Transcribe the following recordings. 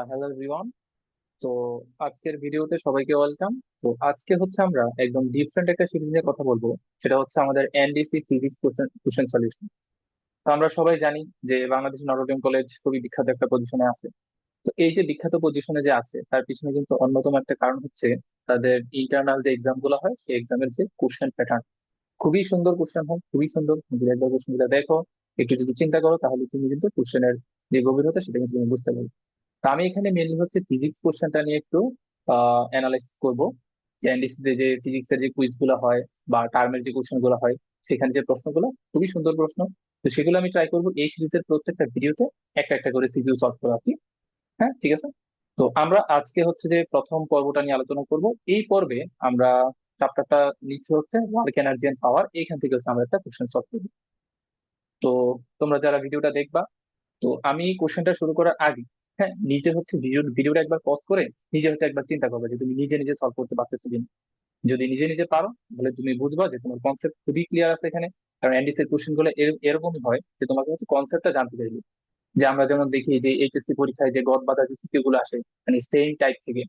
Hello everyone. তো আজকের ভিডিওতে সবাইকে ওয়েলকাম। তো আজকে হচ্ছে আমরা একদম ডিফারেন্ট একটা সিরিজ নিয়ে কথা বলবো। সেটা হচ্ছে আমাদের এনডিসি ফিজিক্স কোশ্চেন সলিউশন। তো আমরা সবাই জানি যে বাংলাদেশ নটরডেম কলেজ খুবই বিখ্যাত একটা পজিশনে আছে। তো এই যে বিখ্যাত পজিশনে যে আছে তার পিছনে কিন্তু অন্যতম একটা কারণ হচ্ছে তাদের ইন্টারনাল যে এক্সাম গুলো হয় সেই এক্সামের যে কোশ্চেন প্যাটার্ন। খুবই সুন্দর কোশ্চেন হয়, খুবই সুন্দর। তুমি যদি একবার কোশ্চেন গুলো দেখো, একটু যদি চিন্তা করো, তাহলে তুমি কিন্তু কোশ্চেনের যে গভীরতা সেটা কিন্তু তুমি বুঝতে পারবে। তো আমি এখানে মেনলি হচ্ছে ফিজিক্স কোশ্চেনটা নিয়ে একটু অ্যানালাইসিস করবো। যে এনডিসিতে যে ফিজিক্সের যে কুইজ গুলো হয় বা টার্মের যে কোশ্চেন গুলো হয়, সেখানে যে প্রশ্নগুলো খুবই সুন্দর প্রশ্ন। তো সেগুলো আমি ট্রাই করবো এই সিরিজের প্রত্যেকটা ভিডিওতে একটা একটা করে সিকিউ সলভ করা আর কি। হ্যাঁ, ঠিক আছে। তো আমরা আজকে হচ্ছে যে প্রথম পর্বটা নিয়ে আলোচনা করব। এই পর্বে আমরা চ্যাপ্টারটা নিচ্ছে হচ্ছে ওয়ার্ক এনার্জি এন্ড পাওয়ার। এইখান থেকে হচ্ছে আমরা একটা কোশ্চেন সলভ করবো। তো তোমরা যারা ভিডিওটা দেখবা, তো আমি কোশ্চেনটা শুরু করার আগে, হ্যাঁ, নিজে হচ্ছে ভিডিওটা একবার পজ করে নিজে হচ্ছে একবার চিন্তা করবে যে তুমি নিজে নিজে সলভ করতে পারতেছো কিনা। যদি নিজে নিজে পারো, তাহলে তুমি বুঝবা যে তোমার কনসেপ্ট খুবই ক্লিয়ার আছে এখানে। কারণ এনডিসি এর কোশ্চেন গুলো এরকমই হয় যে তোমাকে হচ্ছে কনসেপ্টটা জানতে চাইবে। যে আমরা যেমন দেখি যে এইচএসসি পরীক্ষায় যে গদ বাঁধা যে সিকিউ গুলো আসে, মানে সেম টাইপ থেকে,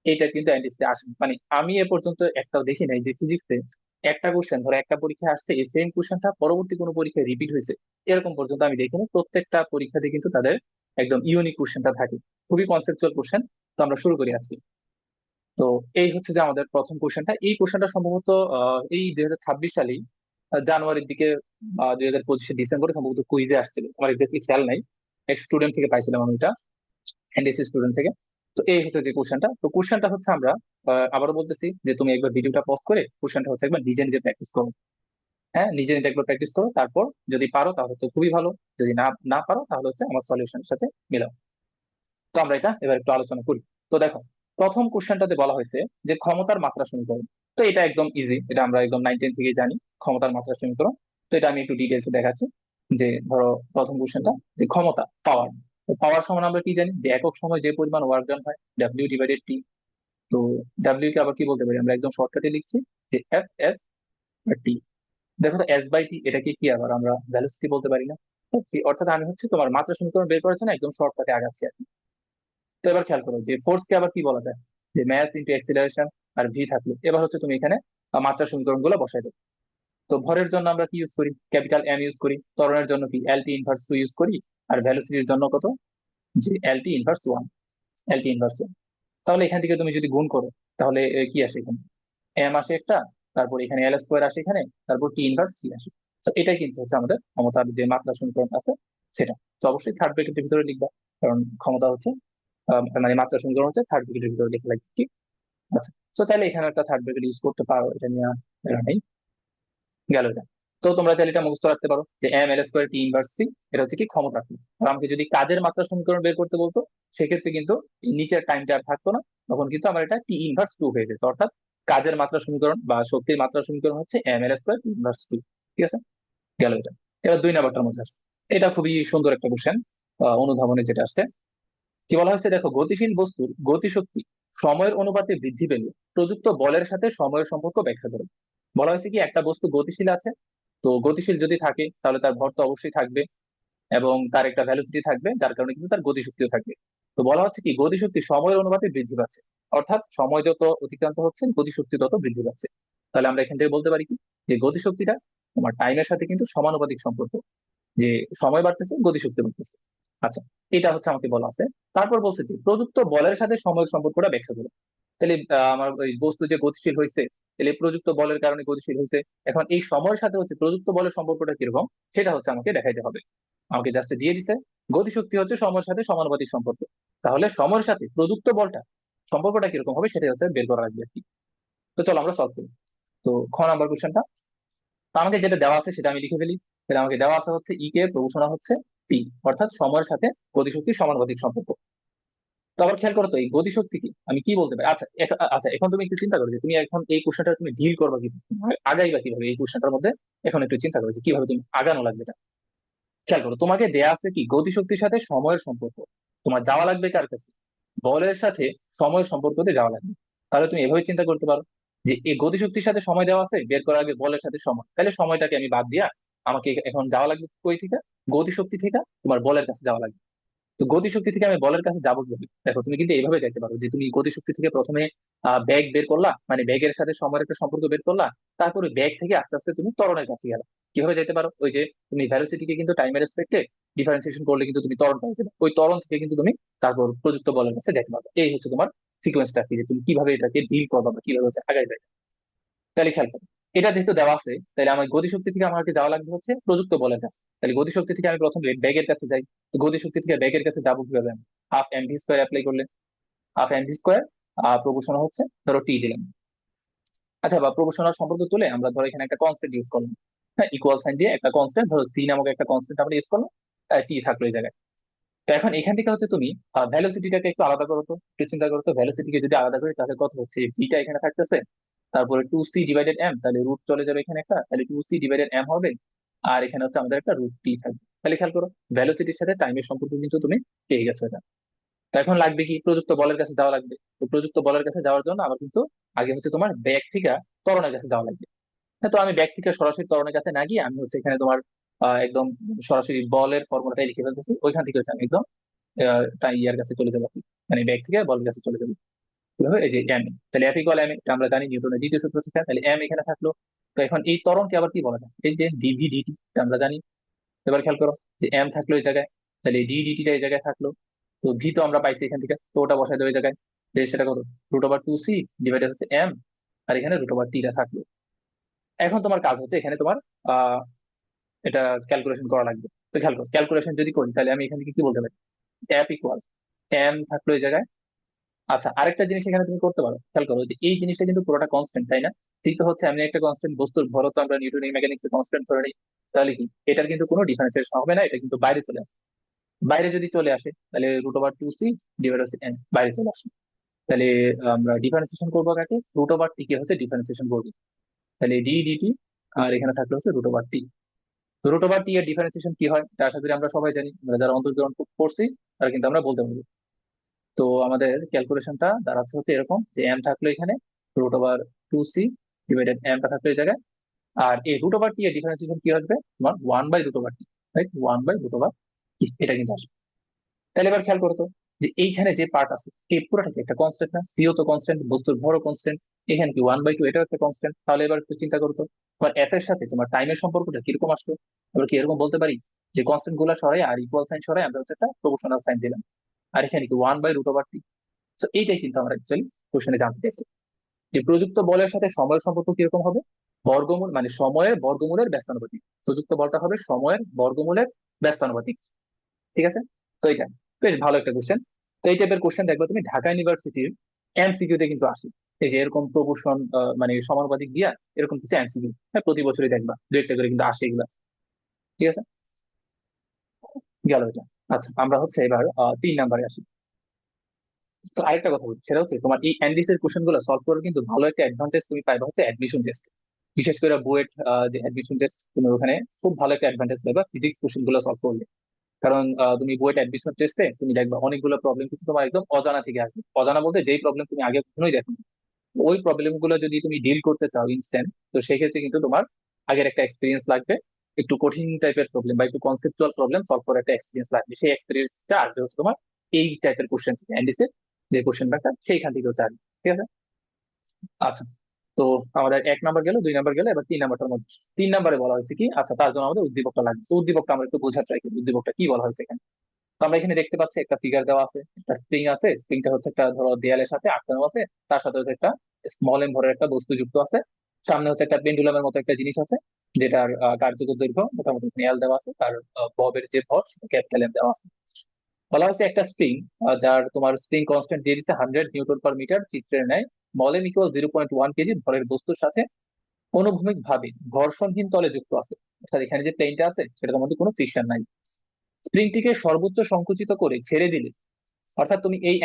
এইটা কিন্তু এনডিসি আসে না। মানে আমি এ পর্যন্ত একটাও দেখি নাই যে ফিজিক্সে একটা কোশ্চেন, ধরো একটা পরীক্ষায় আসছে, এই সেম কোশ্চেনটা পরবর্তী কোনো পরীক্ষায় রিপিট হয়েছে, এরকম পর্যন্ত আমি দেখিনি। প্রত্যেকটা পরীক্ষাতে কিন্তু তাদের একদম ইউনিক কোশ্চেনটা থাকে, খুবই কনসেপচুয়াল কোশ্চেন। তো আমরা শুরু করি আজকে। তো এই হচ্ছে যে আমাদের প্রথম কোশ্চেনটা। এই কোশ্চেনটা সম্ভবত এই 2026 সালেই জানুয়ারির দিকে, 2025 ডিসেম্বরে সম্ভবত কুইজে আসছিল, আমার এক্সাক্টলি খেয়াল নাই। এক স্টুডেন্ট থেকে পাইছিলাম আমি এটা, এনডিসি স্টুডেন্ট থেকে। তো এই হচ্ছে যে কোশ্চেনটা। তো কোশ্চেনটা হচ্ছে আমরা আবারও বলতেছি যে তুমি একবার ভিডিওটা পজ করে কোশ্চেনটা হচ্ছে একবার নিজে নিজে প্র্যাকটিস করো। হ্যাঁ, নিজে নিজে একবার প্র্যাকটিস করো, তারপর যদি পারো তাহলে তো খুবই ভালো। যদি না না পারো তাহলে হচ্ছে আমার সলিউশনের সাথে মিলাও। তো আমরা এটা এবার একটু আলোচনা করি। তো দেখো, প্রথম কোশ্চেনটাতে বলা হয়েছে যে ক্ষমতার মাত্রা সমীকরণ। তো এটা একদম ইজি, এটা আমরা একদম 9-10 থেকে জানি ক্ষমতার মাত্রা সমীকরণ। তো এটা আমি একটু ডিটেলসে দেখাচ্ছি। যে ধরো, প্রথম কোশ্চেনটা, যে ক্ষমতা পাওয়ার। তো পাওয়ার সমান আমরা কি জানি, যে একক সময় যে পরিমাণ ওয়ার্ক ডান হয়, ডাব্লিউ ডিভাইডেড টি। তো ডাব্লিউ কে আবার কি বলতে পারি, আমরা একদম শর্টকাটে লিখছি যে এফ এস টি। দেখো তো, এস বাই টি এটাকে কি আবার আমরা ভ্যালোসিটি বলতে পারি না? Okay, অর্থাৎ আমি হচ্ছে তোমার মাত্রা সমীকরণ বের করার জন্য একদম শর্টকাটে আগাচ্ছি আর কি। তো এবার খেয়াল করো যে ফোর্স কে আবার কি বলা যায়, যে ম্যাস ইন্টু অ্যাক্সিলারেশন আর ভি থাকলো। এবার হচ্ছে তুমি এখানে মাত্রা সমীকরণ গুলো বসাই দেবে। তো ভরের জন্য আমরা কি ইউজ করি, ক্যাপিটাল এম ইউজ করি। ত্বরণের জন্য কি এল টি ইনভার্স টু ইউজ করি। আর ভ্যালোসিটির জন্য কত, যে এল টি ইনভার্স ওয়ান। এল টি ইনভার্স ওয়ান। তাহলে এখান থেকে তুমি যদি গুণ করো, তাহলে কি আসে এখানে, এম আসে একটা, তারপর এখানে এল স্কোয়ার আসে এখানে, তারপর টি ইনভার্স সি আসে। তো এটাই কিন্তু হচ্ছে আমাদের ক্ষমতার যে মাত্রা সমীকরণ আছে সেটা। তো অবশ্যই থার্ড ব্র্যাকেটের ভিতরে লিখবা, কারণ ক্ষমতা হচ্ছে মানে মাত্রা সমীকরণ হচ্ছে থার্ড ব্র্যাকেটের ভিতরে লেখা লাগবে, ঠিক? আচ্ছা। তো তাহলে এখানে একটা থার্ড ব্র্যাকেট ইউজ করতে পারো, এটা নিয়ে প্যারা নেই। গেল এটা। তো তোমরা চাইলে এটা মুখস্থ রাখতে পারো যে M L square T inverse C, এটা হচ্ছে কি ক্ষমতা। আর আমাকে যদি কাজের মাত্রা সমীকরণ বের করতে বলতো, সেক্ষেত্রে কিন্তু এই নিচের টাইমটা আর থাকতো না। তখন কিন্তু আমার এটা টি ইনভার্স টু হয়ে যেত। অর্থাৎ কাজের মাত্রা সমীকরণ বা শক্তির মাত্রা সমীকরণ হচ্ছে M L square T inverse two. ঠিক আছে, গেল এটা। এবার 2 নাম্বারটার মধ্যে আসবে। এটা খুবই সুন্দর একটা কোশ্চেন, অনুধাবনে যেটা আসছে। কি বলা হয়েছে দেখো, গতিশীল বস্তুর গতিশক্তি সময়ের অনুপাতে বৃদ্ধি পেলে প্রযুক্ত বলের সাথে সময়ের সম্পর্ক ব্যাখ্যা করো। বলা হয়েছে কি, একটা বস্তু গতিশীল আছে, তো গতিশীল যদি থাকে তাহলে তার ভর তো অবশ্যই থাকবে, এবং তার একটা ভ্যালোসিটি থাকবে, যার কারণে কিন্তু তার গতিশক্তিও থাকবে। তো বলা হচ্ছে কি, গতিশক্তি সময়ের অনুপাতে বৃদ্ধি পাচ্ছে। অর্থাৎ সময় যত অতিক্রান্ত হচ্ছে, গতিশক্তি তত বৃদ্ধি পাচ্ছে। তাহলে আমরা এখান থেকে বলতে পারি কি, যে গতিশক্তিটা তোমার টাইমের সাথে কিন্তু সমানুপাতিক সম্পর্ক। যে সময় বাড়তেছে, গতিশক্তি বাড়তেছে। আচ্ছা, এটা হচ্ছে আমাকে বলা আছে। তারপর বলছে যে প্রযুক্ত বলের সাথে সময়ের সম্পর্কটা ব্যাখ্যা করো। তাহলে আমার ওই বস্তু যে গতিশীল হয়েছে, তাহলে প্রযুক্ত বলের কারণে গতিশীল হয়েছে। এখন এই সময়ের সাথে হচ্ছে প্রযুক্ত বলের সম্পর্কটা কিরকম, সেটা হচ্ছে আমাকে দেখাইতে হবে। আমাকে জাস্ট দিয়ে দিছে গতিশক্তি হচ্ছে সময়ের সাথে সমানুপাতিক সম্পর্ক। তাহলে সময়ের সাথে প্রযুক্ত বলটা সম্পর্কটা কিরকম হবে, সেটাই হচ্ছে বের করা লাগবে আর কি। তো চলো আমরা সলভ করি। তো খ নাম্বার কোশ্চেনটা, তো আমাকে যেটা দেওয়া আছে সেটা আমি লিখে ফেলি। তাহলে আমাকে দেওয়া আছে হচ্ছে ই কে প্রবেশনা হচ্ছে টি, অর্থাৎ সময়ের সাথে গতিশক্তির সমানুপাতিক সম্পর্ক। তো আবার খেয়াল করো তো, এই গতিশক্তি কি আমি কি বলতে পারি। আচ্ছা, আচ্ছা, এখন তুমি একটু চিন্তা করো যে তুমি এখন এই কোশ্চেনটা তুমি ডিল করবা কিভাবে, আগাইবা কিভাবে এই কোশ্চেনটার মধ্যে। এখন একটু চিন্তা করো যে কিভাবে তুমি আগানো লাগবে এটা। খেয়াল করো, তোমাকে দেয়া আছে কি গতিশক্তির সাথে সময়ের সম্পর্ক। তোমার যাওয়া লাগবে কার কাছে, বলের সাথে সময়ের সম্পর্কতে যাওয়া লাগবে। তাহলে তুমি এভাবে চিন্তা করতে পারো যে এই গতিশক্তির সাথে সময় দেওয়া আছে, বের করার আগে বলের সাথে সময়, তাহলে সময়টাকে আমি বাদ দিয়া আমাকে এখন যাওয়া লাগবে কই থেকে, গতিশক্তি থেকে তোমার বলের কাছে যাওয়া লাগবে। তো গতিশক্তি থেকে আমি বলের কাছে যাবো কিভাবে? দেখো তুমি কিন্তু এইভাবে যাইতে পারো যে তুমি গতিশক্তি থেকে প্রথমে ব্যাগ বের করলা, মানে ব্যাগের সাথে সময়ের একটা সম্পর্ক বের করলা, তারপরে ব্যাগ থেকে আস্তে আস্তে তুমি ত্বরণের কাছে গেলা। কিভাবে যেতে পারো? ওই যে তুমি ভ্যালোসিটিকে কিন্তু টাইমের রেসপেক্টে ডিফারেন্সিয়েশন করলে কিন্তু তুমি ত্বরণ পাই যাবে, ওই ত্বরণ থেকে কিন্তু তুমি তারপর প্রযুক্ত বলের কাছে যেতে পারবে। এই হচ্ছে তোমার সিকোয়েন্সটা কি, যে তুমি কিভাবে এটাকে ডিল করবা বা কিভাবে হচ্ছে আগাই যাবে। তাহলে খেয়াল করো, এটা যেহেতু দেওয়া আছে, তাহলে আমার গতিশক্তি থেকে আমাকে যাওয়া লাগবে হচ্ছে প্রযুক্ত বলের কাছে। তাহলে গতিশক্তি থেকে আমি প্রথমে ব্যাগের কাছে যাই। তো গতিশক্তি থেকে ব্যাগের কাছে যাবো কিভাবে? আমি half M V square apply করলে, half M V square proportional হচ্ছে ধরো টি দিলাম। আচ্ছা, বা প্রপোর্শনাল সম্পর্ক তুলে আমরা ধরো এখানে একটা কনস্ট্যান্ট ইউজ করলাম। হ্যাঁ, ইকুয়াল সাইন দিয়ে একটা কনস্ট্যান্ট ধরো সি নামক একটা কনস্ট্যান্ট আমরা ইউজ করলাম, টি থাকলো এই জায়গায়। তো এখন এখান থেকে হচ্ছে তুমি ভ্যালোসিটিটাকে একটু আলাদা করো তো, একটু চিন্তা করো তো, ভ্যালোসিটিকে যদি আলাদা করি তাহলে কত হচ্ছে? ভিটা এখানে থাকতেছে, তারপরে টু সি ডিভাইডেড এম, তাহলে রুট চলে যাবে এখানে একটা, তাহলে টু সি ডিভাইডেড এম হবে। আর এখানে হচ্ছে আমাদের একটা রুট টি থাকবে। তাহলে খেয়াল করো, ভ্যালোসিটির সাথে টাইমের সম্পর্ক কিন্তু তুমি পেয়ে গেছো এটা। তো এখন লাগবে কি? প্রযুক্ত বলের কাছে যাওয়া লাগবে। তো প্রযুক্ত বলের কাছে যাওয়ার জন্য আমার কিন্তু আগে হচ্ছে তোমার ব্যাগ থেকে ত্বরণের কাছে যাওয়া লাগবে। হ্যাঁ, তো আমি ব্যাগ থেকে সরাসরি ত্বরণের কাছে না গিয়ে আমি হচ্ছে এখানে তোমার একদম সরাসরি বলের ফর্মুলাটাই লিখে ফেলতেছি, ওইখান থেকে হচ্ছে আমি একদম তাই ইয়ার কাছে চলে যাবো, মানে ব্যাগ থেকে বলের কাছে চলে যাবো। কিভাবে? এই যে এম, তাহলে এফ ইকুয়াল এম, আমরা জানি নিউটনের দ্বিতীয় সূত্র থেকে, তাহলে এম এখানে থাকলো। তো এখন এই ত্বরণকে আবার কি বলা যায়? এই যে ডিভি ডিটি, আমরা জানি। এবার খেয়াল করো, যে এম থাকলো এই জায়গায়, তাহলে ডি ডিটিটা এই জায়গায় থাকলো। তো ভি তো আমরা পাইছি এখান থেকে, তো ওটা বসাই দেবো এই জায়গায়। যে সেটা কত? Root over two C divided হচ্ছে এম, আর এখানে রুট ওভার টিটা থাকলো। এখন তোমার কাজ হচ্ছে এখানে তোমার আহ এটা ক্যালকুলেশন করা লাগবে। তো খেয়াল করো, ক্যালকুলেশন যদি করি তাহলে আমি এখান থেকে কি বলতে পারি? এফ ইকুয়াল এম থাকলো এই জায়গায়। আচ্ছা, আরেকটা জিনিস এখানে তুমি করতে পারো, খেয়াল করো যে এই জিনিসটা কিন্তু পুরোটা কনস্ট্যান্ট, তাই না? ঠিক তো হচ্ছে, আমি একটা কনস্ট্যান্ট বস্তুর ভরও তো আমরা নিউটনের মেকানিক্স কনস্ট্যান্ট ধরে নিই। তাহলে কি এটার কিন্তু কোনো ডিফারেন্সিয়েশন হবে না, এটা কিন্তু বাইরে চলে আসে। বাইরে যদি চলে আসে তাহলে root over two C divide হচ্ছে এন বাইরে চলে আসে। তাহলে আমরা ডিফারেন্সিয়েশন করবো কাকে? রুট ওভার টি কে হচ্ছে ডিফারেন্সিয়েশন করবো। তাহলে ডি ডিটি, আর এখানে থাকলে হচ্ছে রুট ওভার টি। তো রুট ওভার টি এর ডিফারেন্সিয়েশন কি হয় তা আশা করি আমরা সবাই জানি, আমরা যারা অন্তর্গ্রহণ করছি তারা কিন্তু আমরা বলতে পারবো। তো আমাদের ক্যালকুলেশনটা দাঁড়াচ্ছে হচ্ছে এরকম, যে এম থাকলো এখানে root over two C divided এমটা থাকলো এই জায়গায়। আর এই রুট ওভার টি এর ডিফারেন্সিয়েশন কি আসবে? তোমার one by root over T, right? One by root over, এটা কিন্তু আসবে। তাহলে এবার খেয়াল করতো, যে এইখানে যে পার্ট আছে এই পুরোটাকে একটা কনস্ট্যান্ট না? সিও তো কনস্ট্যান্ট, বস্তুর ভরও কনস্ট্যান্ট, এখানে কি ওয়ান বাই টু এটাও একটা কনস্ট্যান্ট। তাহলে এবার একটু চিন্তা করতো, তোমার এফ এর সাথে তোমার টাইমের সম্পর্কটা কিরকম আসলো? আমরা কি এরকম বলতে পারি যে কনস্ট্যান্ট গুলা সরাই আর ইকুয়াল সাইন সরাই আমরা হচ্ছে একটা প্রপোর্শনাল সাইন দিলাম, আর এখানে কি one by root over T. তো এইটাই কিন্তু আমরা অ্যাকচুয়ালি কোশ্চেনে জানতে চাইছি, যে প্রযুক্ত বলের সাথে সময়ের সম্পর্ক কিরকম হবে? বর্গমূল, মানে সময়ের বর্গমূলের ব্যস্তানুপাতিক। প্রযুক্ত বলটা হবে সময়ের বর্গমূলের ব্যস্তানুপাতিক। ঠিক আছে? তো এটা বেশ ভালো একটা কোশ্চেন। তো এই টাইপের কোশ্চেন দেখবে তুমি ঢাকা ইউনিভার্সিটির এমসিকিউ তে কিন্তু আসে। এই যে এরকম প্রপোর্শন, মানে সমানুপাতিক দিয়া এরকম কিছু এমসিকিউ, হ্যাঁ, প্রতি বছরই দেখবা দু একটা করে কিন্তু আসে এগুলা। ঠিক আছে, গেল এটা। আচ্ছা, আমরা হচ্ছে এবার 3 নাম্বারে আসি। তো আরেকটা কথা বলি, সেটা হচ্ছে তোমার এই এনডিসি এর কোশ্চেন গুলো সলভ করে কিন্তু ভালো একটা অ্যাডভান্টেজ তুমি পাইবা হচ্ছে অ্যাডমিশন টেস্ট। বিশেষ করে বুয়েট যে অ্যাডমিশন টেস্ট, তুমি ওখানে খুব ভালো একটা অ্যাডভান্টেজ পাইবা ফিজিক্স কোশ্চেন গুলো সলভ করলে। কারণ তুমি বুয়েট অ্যাডমিশন টেস্টে তুমি দেখবা অনেকগুলো প্রবলেম কিন্তু তোমার একদম অজানা থেকে আসবে। অজানা বলতে যেই প্রবলেম তুমি আগে কখনোই দেখো, ওই প্রবলেম গুলো যদি তুমি ডিল করতে চাও ইনস্ট্যান্ট, তো সেক্ষেত্রে কিন্তু তোমার আগের একটা এক্সপিরিয়েন্স লাগবে। একটু কঠিন টাইপের প্রবলেম বা একটু কনসেপচুয়াল প্রবলেম সলভ করার একটা এক্সপিরিয়েন্স লাগবে। সেই এক্সপিরিয়েন্সটা আসবে হচ্ছে তোমার এই টাইপের কোশ্চেন থেকে, এনডিসি যে কোশ্চেন ব্যাপারটা সেইখান থেকে হচ্ছে আসবে। ঠিক আছে? আচ্ছা, তো আমাদের 1 নাম্বার গেল, 2 নাম্বার গেল, এবার 3 নাম্বারটার মধ্যে 3 নাম্বারে বলা হয়েছে কি? আচ্ছা, তার জন্য আমাদের উদ্দীপকটা লাগবে। তো উদ্দীপকটা আমরা একটু বোঝার ট্রাই করি, উদ্দীপকটা কি বলা হয়েছে এখানে। তো আমরা এখানে দেখতে পাচ্ছি একটা ফিগার দেওয়া আছে, একটা স্প্রিং আছে। স্প্রিংটা হচ্ছে একটা ধরো দেয়ালের সাথে আটকানো আছে, তার সাথে হচ্ছে একটা স্মল এম ভরের একটা বস্তু যুক্ত আছে। সামনে হচ্ছে একটা পেন্ডুলামের মতো একটা জিনিস আছে, যেটার কার্যকর দৈর্ঘ্য মোটামুটি নেয়াল দেওয়া আছে, তার ববের যে ভর সেটা ক্যাপিটাল এম দেওয়া আছে। বলা হচ্ছে একটা স্প্রিং, যার তোমার স্প্রিং কনস্ট্যান্ট দিয়ে দিচ্ছে 100 নিউটন পার মিটার, চিত্রের ন্যায় মলেম ইকুয়াল 0.1 কেজি ভরের বস্তুর সাথে অনুভূমিক ভাবে ঘর্ষণহীন তলে যুক্ত আছে। অর্থাৎ এখানে যে প্লেনটা আছে সেটার মধ্যে কোনো ফ্রিকশন নাই। স্প্রিংটিকে সর্বোচ্চ সংকুচিত করে ছেড়ে দিলে, অর্থাৎ তুমি এই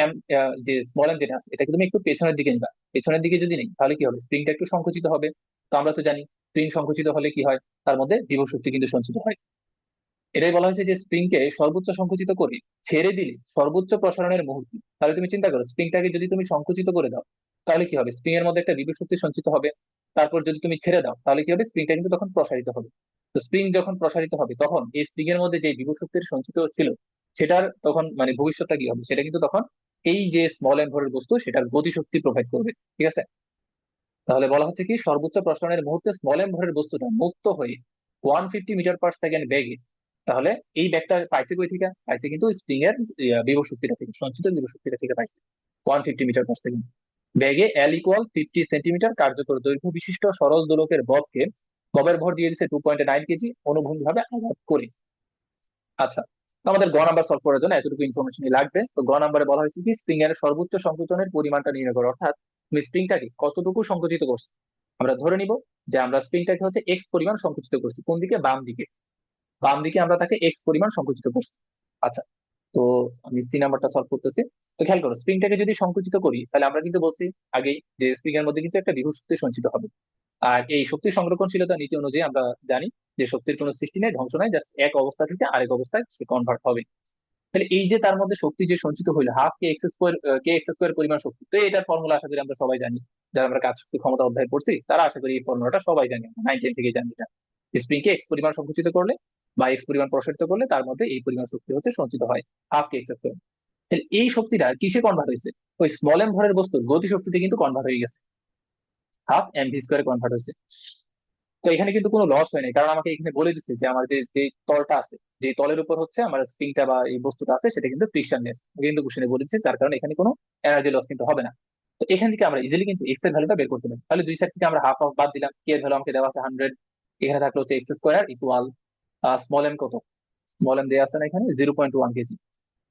যে স্মল এম যেটা আছে এটাকে তুমি একটু পেছনের দিকে নিবা। পেছনের দিকে যদি নেই তাহলে কি হবে? স্প্রিংটা একটু সংকুচিত হবে। তো আমরা তো জানি স্প্রিং সংকুচিত হলে কি হয়, তার মধ্যে বিভব শক্তি কিন্তু সঞ্চিত হয়। এটাই বলা হয়েছে যে স্প্রিংকে সর্বোচ্চ সংকুচিত করে ছেড়ে দিলে সর্বোচ্চ প্রসারণের মুহূর্ত। তাহলে তুমি চিন্তা করো, স্প্রিংটাকে যদি তুমি সংকুচিত করে দাও তাহলে কি হবে? স্প্রিং এর মধ্যে একটা বিভব শক্তি সঞ্চিত হবে। তারপর যদি তুমি ছেড়ে দাও তাহলে কি হবে? স্প্রিংটা কিন্তু তখন প্রসারিত হবে। তো স্প্রিং যখন প্রসারিত হবে তখন এই স্প্রিং এর মধ্যে যে বিভব শক্তির সঞ্চিত ছিল সেটার তখন মানে ভবিষ্যৎটা কি হবে, সেটা কিন্তু তখন এই যে স্মল এম ভরের বস্তু সেটার গতিশক্তি প্রোভাইড করবে। ঠিক আছে, তাহলে বলা হচ্ছে কি সর্বোচ্চ প্রসারণের মুহূর্তে স্মল এম ভরের বস্তুটা মুক্ত হয়ে 150 মিটার পার সেকেন্ড বেগে, তাহলে এই ব্যাগটা পাইছে কই থেকে? পাইছে কিন্তু স্প্রিং এর বিভব শক্তিটা থেকে, সঞ্চিত বিভব শক্তিটা থেকে পাইছে 150 মিটার পার সেকেন্ড বেগে। এল ইকুয়াল 50 সেন্টিমিটার কার্যকর দৈর্ঘ্য বিশিষ্ট সরল দোলকের ববকে, ববের ভর দিয়ে দিচ্ছে 2.9 কেজি অনুভূমিকভাবে আঘাত করে। আচ্ছা, তো আমাদের গ নাম্বার সলভ করার জন্য এতটুকু ইনফরমেশনই লাগবে। তো গ নাম্বারে বলা হয়েছে কি স্প্রিং এর সর্বোচ্চ সংকোচনের পরিমাণটা নির্ণয় করো, অর্থাৎ তুমি স্প্রিংটাকে কতটুকু সংকুচিত করছো। আমরা ধরে নিব যে আমরা স্প্রিংটাকে হচ্ছে এক্স পরিমাণ সংকুচিত করছি, কোন দিকে? বাম দিকে। বাম দিকে আমরা তাকে এক্স পরিমাণ সংকুচিত করছি। আচ্ছা, তো আমি সি নাম্বারটা সলভ করতেছি। তো খেয়াল করো, স্প্রিংটাকে যদি সংকুচিত করি তাহলে আমরা কিন্তু বলছি আগেই যে স্প্রিং এর মধ্যে কিন্তু একটা বিভব শক্তি সঞ্চিত হবে। আর এই শক্তি সংরক্ষণশীলতা নীতি অনুযায়ী আমরা জানি যে শক্তির কোনো সৃষ্টি নেই, ধ্বংস নাই, জাস্ট এক অবস্থা থেকে আরেক অবস্থায় সে কনভার্ট হবে। তাহলে এই যে তার মধ্যে শক্তি যে সঞ্চিত হইলো হাফ কে এক্স স্কোয়ার পরিমাণ শক্তি, তো এটার ফর্মুলা আশা করি আমরা সবাই জানি। যারা আমরা কাজ শক্তি ক্ষমতা অধ্যায় পড়ছি তারা আশা করি এই ফর্মুলাটা সবাই জানি, 9-10 থেকে জানি এটা। স্প্রিং কে এক্স পরিমাণ সংকুচিত করলে বা এক্স পরিমাণ প্রসারিত করলে তার মধ্যে এই পরিমাণ শক্তি হচ্ছে সঞ্চিত হয়, হাফ কে এক্স স্কোয়ার। তাহলে এই শক্তিটা কিসে কনভার্ট হয়েছে? ওই স্মল এম ভরের বস্তুর গতি শক্তিতে কিন্তু কনভার্ট হয়ে গেছে, হাফ এম ভি স্কোয়ারে কনভার্ট হয়েছে। তো এখানে কিন্তু কোনো লস হয় নাই, কারণ আমাকে এখানে বলে দিচ্ছে যে আমার যে যে তলটা আছে, যে তলের উপর হচ্ছে আমার স্প্রিংটা বা এই বস্তুটা আছে সেটা কিন্তু ফ্রিকশনলেস, কিন্তু কোশ্চেনে বলে দিচ্ছে, যার কারণে এখানে কোনো এনার্জি লস কিন্তু হবে না। তো এখান থেকে আমরা ইজিলি কিন্তু এক্স এর ভ্যালুটা বের করতে পারি। তাহলে দুই সাইড থেকে আমরা হাফ হাফ বাদ দিলাম, কে এর ভ্যালু আমাকে দেওয়া আছে 100, এখানে থাকলো হচ্ছে x square equal small M কত, স্মল এম দেওয়া আছে না এখানে 0.1 কেজি,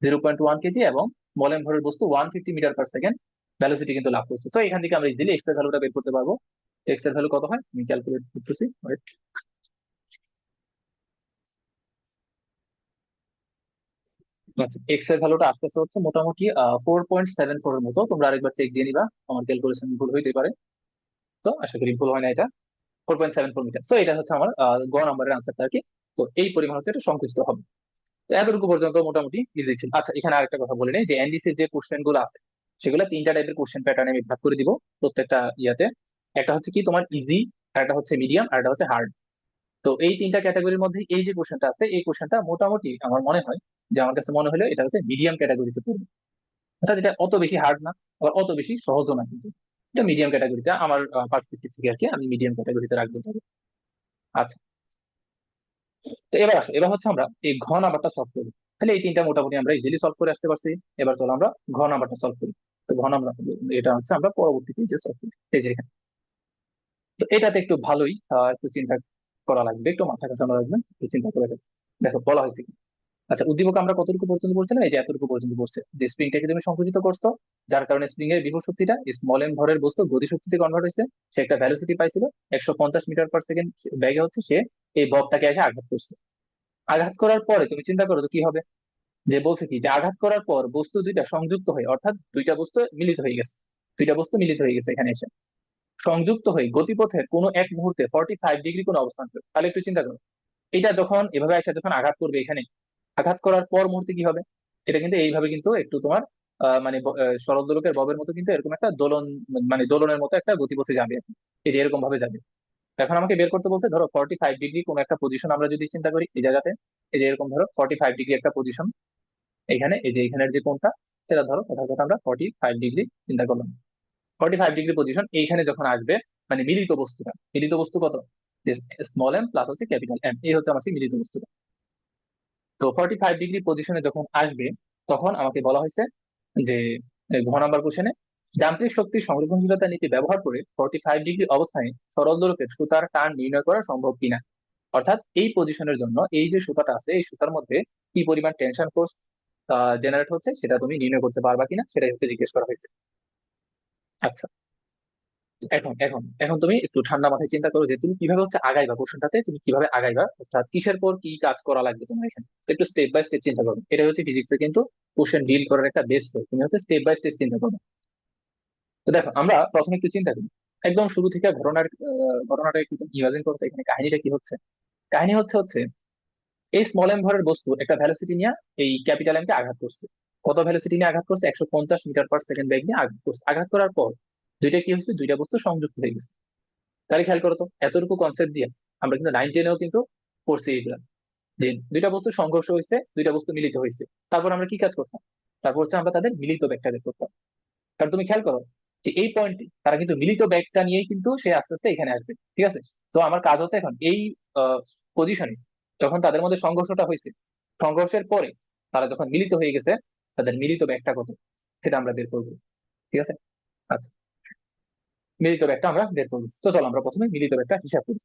0.1 কেজি, এবং স্মল এম ভরের বস্তু 150 মিটার পার সেকেন্ড ভ্যালোসিটি কিন্তু লাভ করছে। তো এখান থেকে আমরা ইজিলি এক্স এর ভ্যালুটা বের করতে পারবো। এক্স এর ভ্যালু কত হয় আমি ক্যালকুলেট করতেছি। এক্স এর ভ্যালুটা আসতেছে হচ্ছে মোটামুটি 4.74 এর মতো। তোমরা আরেকবার চেক দিয়ে নিবা, আমার ক্যালকুলেশন ভুল হইতে পারে। তো আশা করি ভুল হয় না, এটা 4.74 মিটার। তো এটা হচ্ছে আমার গ নাম্বারের আনসারটা আর কি। তো এই পরিমাণ হচ্ছে এটা সংকুচিত হবে। তো এতটুকু পর্যন্ত মোটামুটি ইজি ছিল। আচ্ছা, এখানে আরেকটা কথা বলে নেই যে এনডিসির যে কোশ্চেন গুলো আছে সেগুলো তিনটা টাইপের কোশ্চেন প্যাটার্নে আমি ভাগ করে দিব প্রত্যেকটা ইয়াতে। একটা হচ্ছে কি তোমার ইজি, আর একটা হচ্ছে মিডিয়াম, আর একটা হচ্ছে হার্ড। তো এই তিনটা ক্যাটাগরির মধ্যে এই যে কোশ্চেনটা আছে এই কোশ্চেনটা মোটামুটি আমার মনে হয় যে আমার কাছে মনে হলো এটা হচ্ছে মিডিয়াম ক্যাটাগরিতে পড়বে, অর্থাৎ এটা অত বেশি হার্ড না, আবার অত বেশি সহজও না, কিন্তু এটা মিডিয়াম ক্যাটাগরিতে আমার পার্সপেক্টিভ থেকে আর কি আমি মিডিয়াম ক্যাটাগরিতে রাখবো তবে। আচ্ছা, তো এবার আসো, এবার হচ্ছে আমরা এই ঘ নাম্বারটা সলভ করি। তাহলে এই তিনটা মোটামুটি আমরা ইজিলি সলভ করে আসতে পারছি। এবার চলো আমরা ঘ নাম্বারটা সলভ করি। তো ঘ নাম্বার এটা হচ্ছে আমরা পরবর্তী পেজে সলভ করি, এই যে এখানে। তো এটাতে একটু ভালোই একটু চিন্তা করা লাগবে, একটু মাথা কাটানো লাগবে, একটু চিন্তা করে দেখো। দেখো বলা হয়েছে কি। আচ্ছা, উদ্দীপক আমরা কতটুকু পর্যন্ত পড়ছিলাম? এই যে এতটুকু পর্যন্ত পড়ছে যে স্প্রিংটাকে তুমি সংকুচিত করছো, যার কারণে স্প্রিং এর বিভব শক্তিটা স্মল এম ভরের বস্তু গতি শক্তিতে কনভার্ট হয়েছে। সে একটা ভ্যালোসিটি পাইছিল 150 মিটার পার সেকেন্ড বেগে, হচ্ছে সে এই ববটাকে এসে আঘাত করছে। আঘাত করার পরে তুমি চিন্তা করো তো কি হবে। যে বলছে কি যে আঘাত করার পর বস্তু দুইটা সংযুক্ত হয়ে, অর্থাৎ দুইটা বস্তু মিলিত হয়ে গেছে, দুইটা বস্তু মিলিত হয়ে গেছে এখানে এসে, সংযুক্ত হয়ে গতিপথের কোনো এক মুহূর্তে 45 ডিগ্রি কোন অবস্থান করবে। তাহলে একটু চিন্তা করো, এটা যখন এভাবে এসে যখন আঘাত করবে এখানে, আঘাত করার পর মুহূর্তে কি হবে? এটা কিন্তু এইভাবে কিন্তু একটু তোমার মানে সরল দোলকের ববের মতো কিন্তু এরকম একটা দোলন, মানে দোলনের মতো একটা গতিপথে যাবে আর কি। এই যে এরকম ভাবে যাবে। এখন আমাকে বের করতে বলছে ধরো 45 ডিগ্রি কোন একটা পজিশন আমরা যদি চিন্তা করি এই জায়গাতে, এই যে এরকম ধরো 45 ডিগ্রি একটা পজিশন এখানে, এই যে এখানের যে কোনটা সেটা ধরো কথার কথা আমরা 45 ডিগ্রি চিন্তা করলাম। 45 ডিগ্রি পজিশন এইখানে যখন আসবে, মানে মিলিত বস্তুটা, মিলিত বস্তু কত? স্মল এম প্লাস হচ্ছে ক্যাপিটাল এম, এই হচ্ছে আমার সেই মিলিত বস্তুটা। তো 45 ডিগ্রি পজিশনে যখন আসবে তখন আমাকে বলা হয়েছে যে ঘ নাম্বার কোশ্চেনে যান্ত্রিক শক্তির সংরক্ষণশীলতা নীতি ব্যবহার করে 45 ডিগ্রি অবস্থায় সরল দোলকের সুতার টান নির্ণয় করা সম্ভব কিনা। অর্থাৎ এই পজিশনের জন্য এই যে সুতাটা আছে এই সুতার মধ্যে কি পরিমাণ টেনশন ফোর্স জেনারেট হচ্ছে সেটা তুমি নির্ণয় করতে পারবা কিনা সেটাই হচ্ছে জিজ্ঞেস করা হয়েছে। আচ্ছা, এখন এখন এখন তুমি একটু ঠান্ডা মাথায় চিন্তা করো যে তুমি কিভাবে হচ্ছে আগাইবা, কোশ্চেনটাতে তুমি কিভাবে আগাইবা, অর্থাৎ কিসের পর কি কাজ করা লাগবে তোমার এখানে। তো একটু স্টেপ বাই স্টেপ চিন্তা করো, এটা হচ্ছে ফিজিক্সে কিন্তু কোশ্চেন ডিল করার একটা বেস। তুমি হচ্ছে স্টেপ বাই স্টেপ চিন্তা করো। তো দেখো আমরা প্রথমে একটু চিন্তা করি একদম শুরু থেকে ঘটনাটা একটু ইমাজিন করতে, এখানে কাহিনীটা কি হচ্ছে। কাহিনী হচ্ছে হচ্ছে এই স্মল এম ভরের বস্তু একটা ভ্যালোসিটি নিয়ে এই ক্যাপিটাল এম কে আঘাত করছে। কত ভ্যালোসিটি নিয়ে আঘাত করছে? 150 মিটার পার সেকেন্ড বেগ নিয়ে আঘাত করছে। আঘাত করার পর দুইটা কি হচ্ছে, দুইটা বস্তু সংযুক্ত হয়ে গেছে। তাহলে খেয়াল করো তো এতটুকু কনসেপ্ট দিয়ে আমরা কিন্তু 9-10-এও কিন্তু পড়ছি এগুলা। যে দুইটা বস্তু সংঘর্ষ হয়েছে, দুইটা বস্তু মিলিত হয়েছে, তারপর আমরা কি কাজ করতাম? তারপর হচ্ছে আমরা তাদের মিলিত ব্যাখ্যা বের করতাম। কারণ তুমি খেয়াল করো যে এই পয়েন্টে তারা কিন্তু মিলিত ব্যাখ্যা নিয়েই কিন্তু সে আস্তে আস্তে এখানে আসবে, ঠিক আছে? তো আমার কাজ হচ্ছে এখন এই পজিশনে যখন তাদের মধ্যে সংঘর্ষটা হয়েছে, সংঘর্ষের পরে তারা যখন মিলিত হয়ে গেছে, তাদের মিলিত ব্যাখ্যা কত সেটা আমরা বের করবো, ঠিক আছে? আচ্ছা, মিলিত ব্যাখ্যা আমরা বের করবো। তো চলো আমরা প্রথমে মিলিত ব্যাখ্যা হিসাব করি।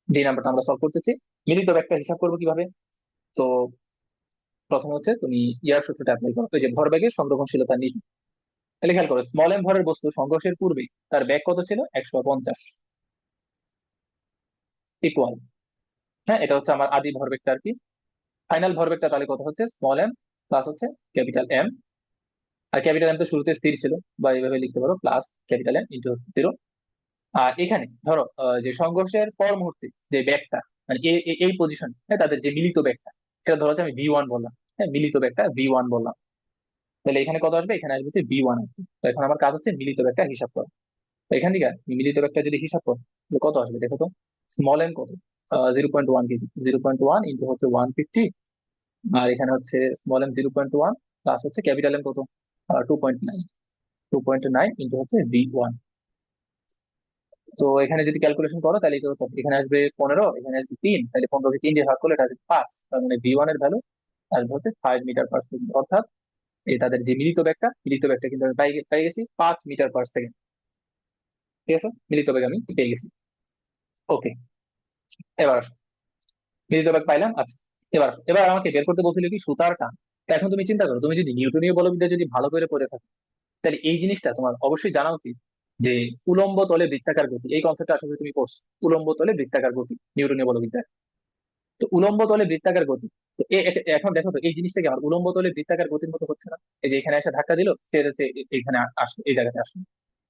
যে নাম্বারটা আমরা সলভ করতেছি, মিলিত ব্যাখ্যা হিসাব করবো কিভাবে? তো প্রথমে হচ্ছে তুমি ইয়ার সূত্রটা অ্যাপ্লাই করো, ওই যে ভরবেগের সংরক্ষণশীলতা নীতি। তাহলে খেয়াল করো, স্মল এম ভরের বস্তু সংঘর্ষের পূর্বে তার ব্যাগ কত ছিল? 150 ইকুয়াল, হ্যাঁ এটা হচ্ছে আমার আদি ভরবেগটা আর কি। ফাইনাল ভরবেগটা তাহলে কত হচ্ছে? স্মল এম প্লাস হচ্ছে ক্যাপিটাল এম। আর ক্যাপিটাল এম তো শুরুতে স্থির ছিল, বা এইভাবে লিখতে পারো প্লাস ক্যাপিটাল এম ইন্টু 0। আর এখানে ধরো যে সংঘর্ষের পর মুহূর্তে যে ব্যাগটা, মানে এই পজিশন, হ্যাঁ তাদের যে মিলিত ব্যাগটা, সেটা ধরো হচ্ছে আমি V1 বললাম। হ্যাঁ মিলিত ব্যাগটা V1 বললাম। তাহলে এখানে কত আসবে? এখানে আসবে হচ্ছে V1 আসবে। তো এখন আমার কাজ হচ্ছে মিলিত ব্যাগটা হিসাব করা। তো এখান থেকে মিলিত ব্যাগটা যদি হিসাব করো তাহলে কত আসবে দেখো তো। স্মল এম কত? 0.1 কেজি, 0.1 ইন্টু হচ্ছে 150। আর এখানে হচ্ছে স্মল এম 0.1 প্লাস হচ্ছে ক্যাপিটাল এম কত? 2.9। 2.9 ইন্টু হচ্ছে V1। তো এখানে যদি ক্যালকুলেশন করো তাহলে কত? এখানে আসবে 15, এখানে আসবে 3, তাহলে 15কে 3 দিয়ে ভাগ করলে এটা আসবে 5। তার মানে V1 এর ভ্যালু আসবে হচ্ছে 5 মিটার পার সেকেন্ড। অর্থাৎ এই তাদের যে মিলিত ব্যাগটা কিন্তু আমি পেয়ে গেছি 5 মিটার পার সেকেন্ড। ঠিক আছে, মিলিত ব্যাগ আমি পেয়ে গেছি। ওকে, এবার আসো, মিলিত ব্যাগ পাইলাম। আচ্ছা, এবার আমাকে বের করতে বলছিল কি সুতার টান। তা এখন তুমি চিন্তা করো, তুমি যদি নিউটনীয় বলবিদ্যা যদি ভালো করে পড়ে থাকো, তাহলে এই জিনিসটা তোমার অবশ্যই জানা উচিত যে উলম্ব তলে বৃত্তাকার গতি, এই কনসেপ্টটা আসলে তুমি পড়ছো। উলম্ব তলে বৃত্তাকার গতি নিউটনীয় বলবিদ্যা। তো উলম্ব তলে বৃত্তাকার গতি, তো এখন দেখো তো এই জিনিসটা কি আমার উলম্ব তলে বৃত্তাকার গতির মতো হচ্ছে না? এই যে এখানে এসে ধাক্কা দিল, সে হচ্ছে এখানে আসলো, এই জায়গাতে আসলো।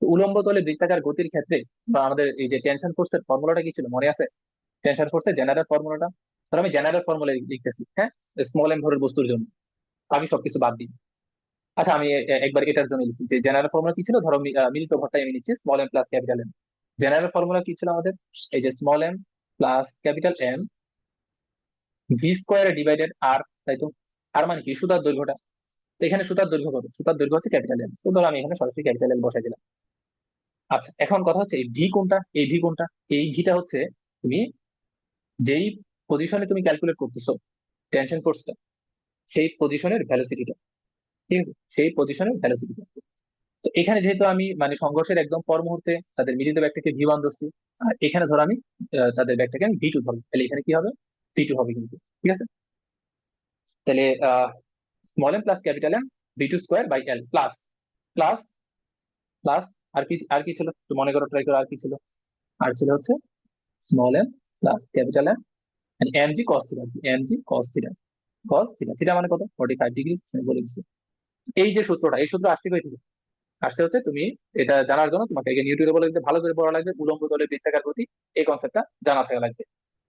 তো উলম্ব তলে বৃত্তাকার গতির ক্ষেত্রে বা আমাদের এই যে টেনশন ফোর্সের ফর্মুলাটা কি ছিল মনে আছে? টেনশন ফোর্সের জেনারেল ফর্মুলাটা, ধর আমি জেনারেল ফর্মুলা লিখতেছি, হ্যাঁ, স্মল এম ভরের বস্তুর জন্য। আমি সবকিছু বাদ দিই। আচ্ছা আমি একবার এটার জন্য লিখি যে জেনারেল ফর্মুলা কি ছিল। ধরো মিলিত ভরটাই আমি নিচ্ছি, small M plus capital M. General formula কি ছিল আমাদের? এই যে small M plus capital M V square divided R, তাই তো? আর মানে কি? সুতার দৈর্ঘ্যটা। তো এখানে সুতার দৈর্ঘ্য কত? সুতার দৈর্ঘ্য হচ্ছে ক্যাপিটাল এম, তো ধরো আমি এখানে সরাসরি ক্যাপিটাল এম বসাই দিলাম। আচ্ছা, এখন কথা হচ্ছে এই ভি কোনটা, এই ভি কোনটা? এই ভিটা হচ্ছে তুমি যেই পজিশনে তুমি ক্যালকুলেট করতেছো টেনশন ফোর্সটা, সেই পজিশনের ভ্যালোসিটিটা, ঠিক আছে, সেই পজিশনের ভ্যালোসিটিটা। তো এখানে যেহেতু আমি মানে সংঘর্ষের একদম পর মুহূর্তে তাদের মিলিত ব্যাগটাকে V1 ধরছি, আর এখানে ধরো আমি তাদের ব্যাগটাকে আমি V2 ধরবো, তাহলে এখানে কি হবে? V2 হবে কিন্তু, ঠিক আছে? তাহলে small M plus capital M V2 square by L plus plus plus আর কি ছিল একটু মনে করো, ট্রাই করো আর কি ছিল। আর ছিল হচ্ছে small M plus capital M M G cos theta, M G cos theta. Cos theta, theta মানে কত? 45 ডিগ্রি বলে দিচ্ছি। এই যে সূত্রটা, এই সূত্র আসছে কই থেকে? আসতে হচ্ছে তুমি এটা জানার জন্য তোমাকে আগে নিউটনের বলে ভালো করে পড়া লাগবে, উলম্ব তলে বৃত্তাকার গতি, এই কনসেপ্টটা জানা থাকা লাগবে।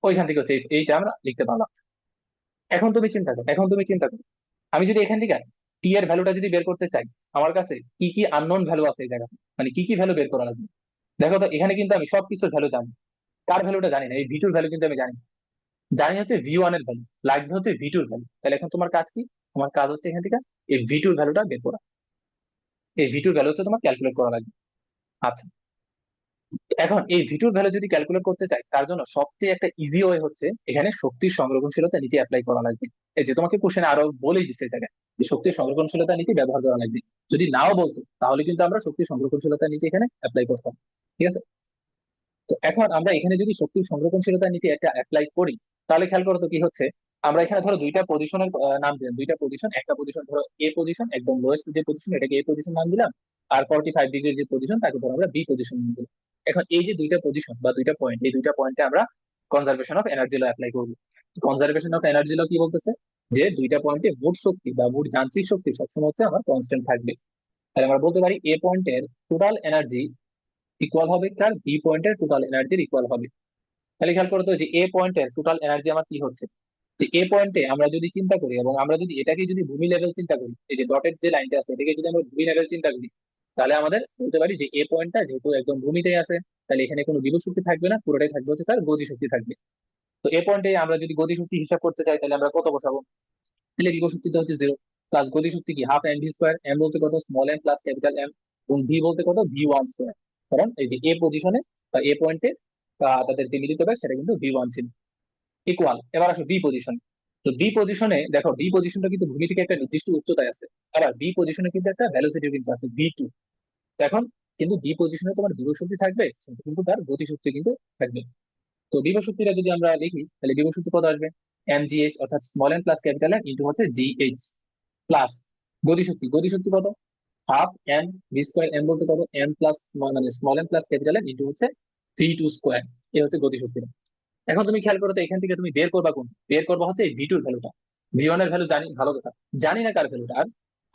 ওইখান থেকে হচ্ছে এইটা আমরা লিখতে পারলাম। এখন তুমি চিন্তা করো আমি যদি এখান থেকে টি এর ভ্যালুটা যদি বের করতে চাই, আমার কাছে কি কি আননোন ভ্যালু আছে এই জায়গাতে, মানে কি কি ভ্যালু বের করা লাগবে। দেখো তো এখানে কিন্তু আমি সবকিছুর ভ্যালু জানি, কার ভ্যালুটা জানি না? এই V2 ভ্যালু কিন্তু আমি জানি না। জানি হচ্ছে V1 এর ভ্যালু, লাগবে হচ্ছে V2 ভ্যালু। তাহলে এখন তোমার কাজ কি? তোমার কাজ হচ্ছে এখান থেকে এই V2 ভ্যালুটা বের করা। এই V2 ভ্যালু হচ্ছে তোমার ক্যালকুলেট করা লাগবে। আচ্ছা, এখন এই V2 ভ্যালু যদি ক্যালকুলেট করতে চাই, তার জন্য সবচেয়ে একটা ইজি ওয়ে হচ্ছে এখানে শক্তির সংরক্ষণশীলতা নীতি অ্যাপ্লাই করা লাগবে। এই যে তোমাকে কোশ্চেন আরো বলেই দিচ্ছে জায়গায় যে শক্তির সংরক্ষণশীলতা নীতি ব্যবহার করা লাগবে। যদি নাও বলতো তাহলে কিন্তু আমরা শক্তির সংরক্ষণশীলতা নীতি এখানে অ্যাপ্লাই করতাম, ঠিক আছে? তো এখন আমরা এখানে যদি শক্তির সংরক্ষণশীলতা নীতি একটা অ্যাপ্লাই করি, তাহলে খেয়াল করো তো কি হচ্ছে। আমরা এখানে ধরো দুইটা পজিশনের নাম দিলাম, দুইটা পজিশন, একটা পজিশন ধরো এ পজিশন, একদম লোয়েস্ট যে পজিশন এটাকে এ পজিশন নাম দিলাম। আর 45 ডিগ্রির যে পজিশন তাকে ধরো আমরা বি পজিশন নাম দিলাম। এখন এই যে দুইটা পজিশন বা দুইটা পয়েন্ট, এই দুইটা পয়েন্টে আমরা conservation of energy law apply করবো। কনজারভেশন অফ এনার্জি ল কি বলতেছে? যে দুইটা পয়েন্টে মোট শক্তি বা মোট যান্ত্রিক শক্তি সবসময় হচ্ছে আমার কনস্ট্যান্ট থাকবে। তাহলে আমরা বলতে পারি এ পয়েন্টের টোটাল এনার্জি ইকুয়াল হবে কার? বি পয়েন্টের টোটাল এনার্জির ইকুয়াল হবে। তাহলে খেয়াল করতো যে এ পয়েন্টের টোটাল এনার্জি আমার কি হচ্ছে, যে এ পয়েন্টে আমরা যদি চিন্তা করি এবং আমরা যদি এটাকে যদি ভূমি লেভেল চিন্তা করি, এই যে ডটের যে লাইনটা আছে এটাকে যদি আমরা ভূমি লেভেল চিন্তা করি, তাহলে আমাদের বলতে পারি যে এ পয়েন্টটা যেহেতু একদম ভূমিতে আছে, তাহলে এখানে কোনো বিভব শক্তি থাকবে না, পুরোটাই থাকবে হচ্ছে তার গতি শক্তি থাকবে। তো এ পয়েন্টে আমরা যদি গতিশক্তি হিসাব করতে চাই তাহলে আমরা কত বসাবো? তাহলে বিভব শক্তিটা হচ্ছে 0, প্লাস গতিশক্তি কি half M V square, M বলতে কত small M plus capital M, এবং ভি বলতে কত ভি 1 স্কোয়ার। কারণ এই যে এ পজিশনে বা এ পয়েন্টে তাদের যে মিলিত বেগ সেটা কিন্তু ভি 1 ছিল। ইকুয়াল, এবার আসো বি পজিশন। তো বি পজিশনে দেখো, বি পজিশনটা কিন্তু ভূমি থেকে একটা নির্দিষ্ট উচ্চতায় আছে। আবার বি পজিশনে কিন্তু একটা ভ্যালোসিটি কিন্তু আছে ভি 2। এখন কিন্তু বি পজিশনে তোমার বিভব শক্তি থাকবে, কিন্তু তার গতিশক্তি কিন্তু থাকবে। তো বিভব শক্তিটা যদি আমরা লিখি তাহলে বিভব শক্তি কত আসবে? এম জি এইচ, অর্থাৎ small M plus capital M into হচ্ছে জি এইচ, প্লাস গতিশক্তি, গতিশক্তি কত? Half M V square, M বলতে কত এম প্লাস মানে small M plus capital M into হচ্ছে ভি 2 স্কোয়ার। এই হচ্ছে গতিশক্তি। এখন তুমি খেয়াল করো তো, এখান থেকে তুমি বের করবা কোন? বের করবা হচ্ছে এই ভি 2 এর ভ্যালুটা। ভি 1 এর ভ্যালু জানি, ভালো কথা। জানি না কার ভ্যালুটা, আর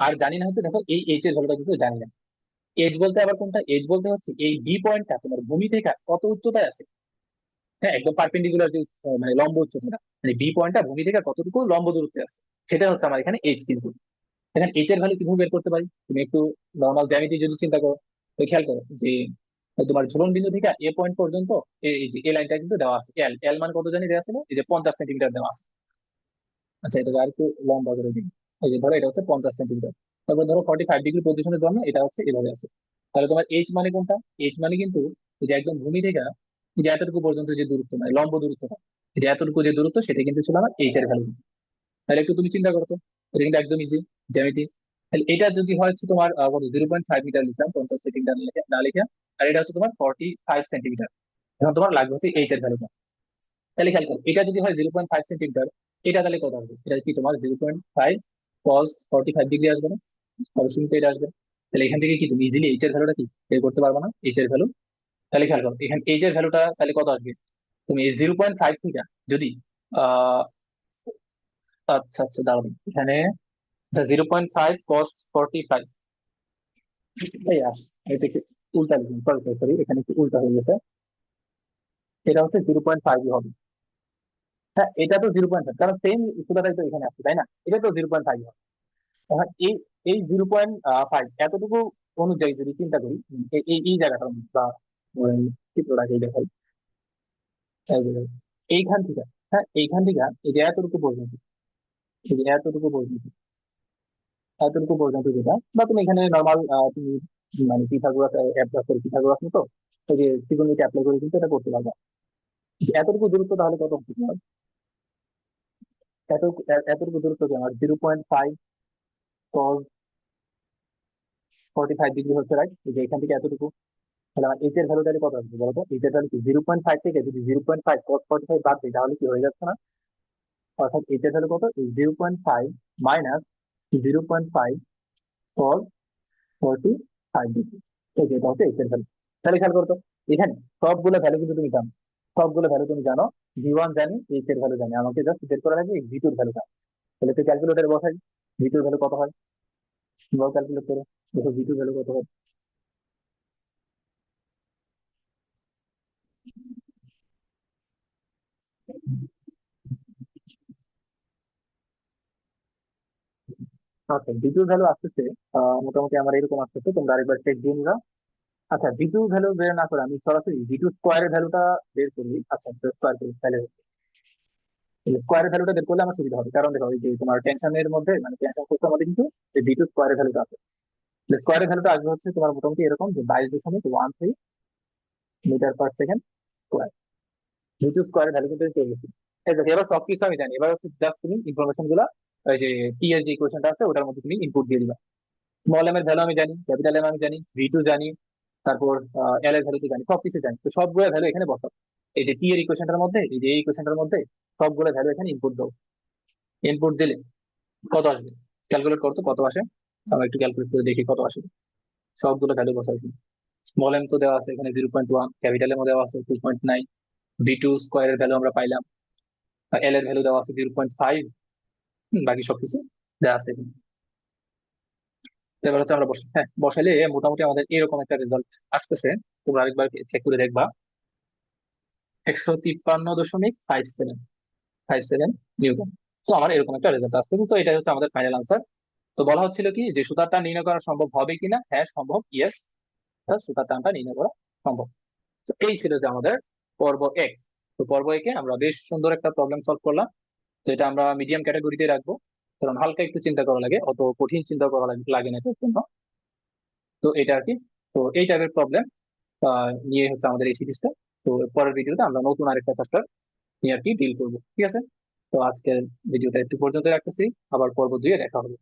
আর জানি না হচ্ছে, দেখো এই এইচ এর ভ্যালুটা কিন্তু জানি না। এইচ বলতে আবার কোনটা? এইচ বলতে হচ্ছে এই বি পয়েন্টটা তোমার ভূমি থেকে কত উচ্চতায় আছে। হ্যাঁ, একদম পারপেন্ডিকুলার যে মানে লম্ব উচ্চতাটা, মানে বি পয়েন্টটা ভূমি থেকে কতটুকু লম্ব দূরত্বে আছে, সেটা হচ্ছে আমার এখানে এইচ। কিন্তু এখানে এইচ এর ভ্যালু কিভাবে বের করতে পারি? তুমি একটু নর্মাল জ্যামিতি যদি চিন্তা করো, তো খেয়াল করো যে তোমার ঝুলন বিন্দু থেকে এ পয়েন্ট পর্যন্ত এই যে এ লাইনটা কিন্তু দেওয়া আছে। এল এল মান কত জানি দেওয়া ছিল, এই যে 50 সেন্টিমিটার দেওয়া আছে। আচ্ছা, এটাকে আর একটু লম্বা করে দিই। এই যে ধরো এটা হচ্ছে 50 সেন্টিমিটার। তারপর ধরো 45 ডিগ্রি পজিশনের জন্য এটা হচ্ছে এভাবে আছে। তাহলে তোমার এইচ মানে কোনটা? এইচ মানে কিন্তু এই যে একদম ভূমি থেকে এই যে এতটুকু পর্যন্ত যে দূরত্ব, মানে লম্ব দূরত্বটা, এই যে এতটুকু যে দূরত্ব, সেটা কিন্তু ছিল আমার এইচ এর ভ্যালু। তাহলে একটু তুমি চিন্তা করো তো, এটা কিন্তু একদম ইজি জ্যামিতি। তাহলে এটা যদি হয় হচ্ছে তোমার 0.5 মিটার লিখলাম, 50 সেন্টিমিটার না লিখে, আর এটা হচ্ছে তোমার 45 সেন্টিমিটার। এখন তোমার লাগবে হচ্ছে এইচ এর ভ্যালুটা। তাহলে খেয়াল করো, এটা যদি হয় 0.5 সেন্টিমিটার, এটা তাহলে কত আসবে? এটা কি তোমার 0.5 কস 45 ডিগ্রি আসবে না? অবশ্যই কিন্তু এটা আসবে। তাহলে এখান থেকে কি তুমি ইজিলি এইচ এর ভ্যালুটা কি বের করতে পারবে না? এইচ এর ভ্যালু। তাহলে খেয়াল করো, এখানে এইচ এর ভ্যালুটা তাহলে কত আসবে? তুমি এই 0.5 থেকে যদি আহ আচ্ছা আচ্ছা দাঁড়াবে এখানে, আচ্ছা 0.5 কস 45, এই আস এটা একটু উল্টা লিখুন, সরি সরি সরি, এখানে একটু উল্টা হয়ে গেছে। এটা হচ্ছে 0.5 হবে। হ্যাঁ, এটা তো 0.5, কারণ সেম উচ্চতাটাই তো এখানে আছে, তাই না? এটা তো 0.5 হবে। এখন এই এই 0.5 এতটুকু অনুযায়ী যদি চিন্তা করি, এই এই এই জায়গাটা বা চিত্রটাকে দেখাই, এই যে এইখান থেকে, হ্যাঁ এইখান থেকে এই যে এতটুকু পর্যন্ত, এই যে এতটুকু পর্যন্ত যেটা, বা তুমি এখানে নর্মাল তুমি মানে পিথাগোরাস অ্যাপ্লাই করে, পিথাগোরাস মতো এই যে ত্রিকোণমিতি অ্যাপ্লাই করে কিন্তু এটা করতে পারবা। এতটুকু দূরত্ব তাহলে কত হচ্ছে তোমার? এতটুকু দূরত্ব কি আমার 0.5 কস 45 ডিগ্রি হচ্ছে, রাইট? এই যে এখান থেকে এতটুকু, তাহলে আমার এইচ এর ভ্যালু তাহলে কত আসবে বলতো? এইচ এর ভ্যালু কি 0.5 থেকে যদি 0.5 cos 45 বাদ দিই তাহলে কি হয়ে যাচ্ছে না? অর্থাৎ এইচ এর ভ্যালু কত? 0.5 মাইনাস 0.5 cos 45 ডিগ্রি। এই যে এটা হচ্ছে এইচ এর ভ্যালু। তাহলে খেয়াল করতো, এখানে সবগুলো ভ্যালু কিন্তু তুমি জানো, সবগুলো ভ্যালু তুমি জানো। ভি 1 জানি, এইচ এর ভ্যালু জানি, আমাকে জাস্ট বের করা লাগবে ভি 2 এর ভ্যালুটা। তাহলে তুই ক্যালকুলেটারে বসাই, ভি 2 এর ভ্যালু কত হয়, ক্যালকুলেট করো, দেখো ভি 2 এর ভ্যালু কত হয়। আচ্ছা, ভি 2 এর ভ্যালু আসতেছে মোটামুটি আমার এরকম আসতেছে, তোমরা আরেকবার চেক দিয়ে নিবা। আচ্ছা, ভি 2 ভ্যালু বের না করে আমি সরাসরি ভি 2 স্কোয়ারের ভ্যালুটা বের করি। আচ্ছা, স্কোয়ার করি তাহলে স্কোয়ারের ভ্যালুটা বের করলে আমার সুবিধা হবে, কারণ দেখো এই যে তোমার টেনশনের মধ্যে, মানে টেনশন করতে মধ্যে কিন্তু ভি 2 স্কোয়ারের ভ্যালুটা আছে। স্কোয়ারের ভ্যালুটা আসবে হচ্ছে তোমার মোটামুটি এরকম যে 22.13 metre per second square. V 2 স্কোয়ারের ভ্যালু কিন্তু আমি পেয়ে গেছি। এই দেখো, এবার সবকিছু আমি জানি, এবার হচ্ছে জাস্ট তুমি ইনফরমেশন গুলা ওই যে টি এর যে ইকুয়েশনটা আছে ওটার মধ্যে তুমি ইনপুট দিয়ে দিবা। স্মল এম এর ভ্যালু আমি জানি, ক্যাপিটাল এম আমি জানি, ভি 2 জানি, তারপর এল এর ভ্যালু তো জানি, সবকিছু জানি। তো সবগুলো ভ্যালু এখানে বসাও, এই যে টি এর ইকুয়েশনটার মধ্যে, এই যে এই ইকুয়েশনটার মধ্যে সবগুলো ভ্যালু এখানে ইনপুট দাও। ইনপুট দিলে কত আসবে? ক্যালকুলেট করতো কত আসে, আমরা একটু ক্যালকুলেট করে দেখি কত আসে। সবগুলো ভ্যালু বসাই। স্মল এম তো দেওয়া আছে এখানে 0.1, ক্যাপিটাল এমও দেওয়া আছে 2.9, ভি 2 স্কোয়ারের ভ্যালু আমরা পাইলাম, এল এর ভ্যালু দেওয়া আছে 0.5, বাকি সবকিছু দেওয়া আছে এখানে। তো এবার হচ্ছে আমরা হ্যাঁ বসাইলে মোটামুটি আমাদের এরকম একটা রেজাল্ট আসতেছে। তোমরা আরেকবার চেক করে দেখবা, 153.57 নিউটন। তো আমার এরকম একটা রেজাল্ট আসতেছে। তো এটা হচ্ছে আমাদের ফাইনাল আনসার। তো বলা হচ্ছিল কি যে সুতার টান নির্ণয় করা সম্ভব হবে কিনা? হ্যাঁ সম্ভব, ইয়েস, সুতার টানটা নির্ণয় করা সম্ভব। তো এই ছিল যে আমাদের পর্ব 1। তো পর্ব একে আমরা বেশ সুন্দর একটা প্রবলেম সলভ করলাম। তো এটা আমরা মিডিয়াম ক্যাটাগরিতে রাখবো, কারণ হালকা একটু চিন্তা করা লাগে, অত কঠিন চিন্তা করা লাগে না এটার জন্য। তো এটা আর কি। তো এই টাইপের প্রবলেম নিয়ে হচ্ছে আমাদের এই সিরিজটা। তো পরের ভিডিওতে আমরা নতুন আরেকটা চ্যাপ্টার নিয়ে আর কি ডিল করবো, ঠিক আছে? তো আজকের ভিডিওটা একটু পর্যন্ত রাখতেছি, আবার পর্ব 2-এ দেখা হবে।